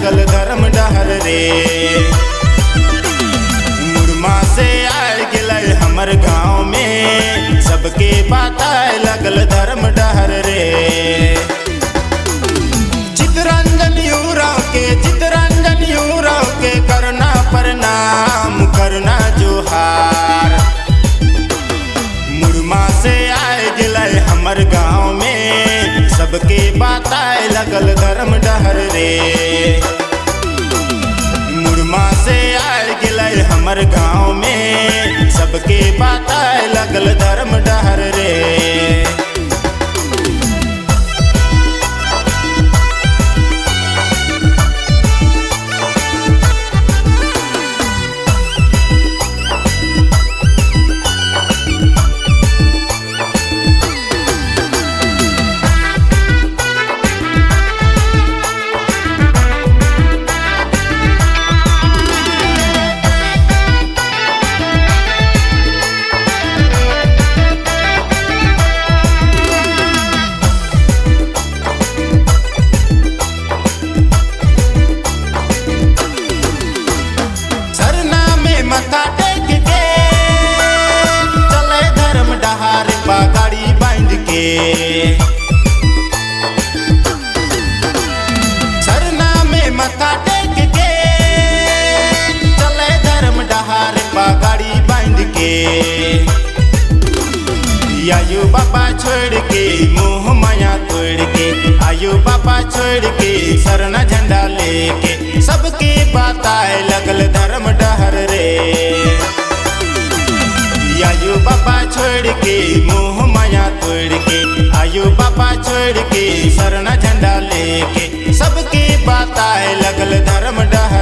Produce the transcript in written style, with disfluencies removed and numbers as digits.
लगल धर्म डहर रे। मुरमा से आए गिले हमर गाँव में, सबके बताए लगल धर्म डहर रे। चितरंजन यूराव के करना प्रणाम करना जोहार। मुरमा से आए गिले हमर गाँव में, सबके बताए लगल धर्म डहर रे। मुरमा से आए गिले हमर गाँव में, सबके बताए लगल धर्म डहर रे। मत्था टेक के चले धर्म डहार पगड़ी बांध के। सरना में मत्था टेक के चले धर्म डहार पगड़ी बांध के। आयु बाबा छोड़ के मोह माया तोड़ के, आयु बाबा छोड़ के सरना झंडा लेके, सबके बताए लगल धर्म डहर रे। आयु बाबा छोड़ के मोह माया तोड़ के, आयु बाबा छोड़ के सरना झंडा लेके, सबके बताए लगल धर्म डहर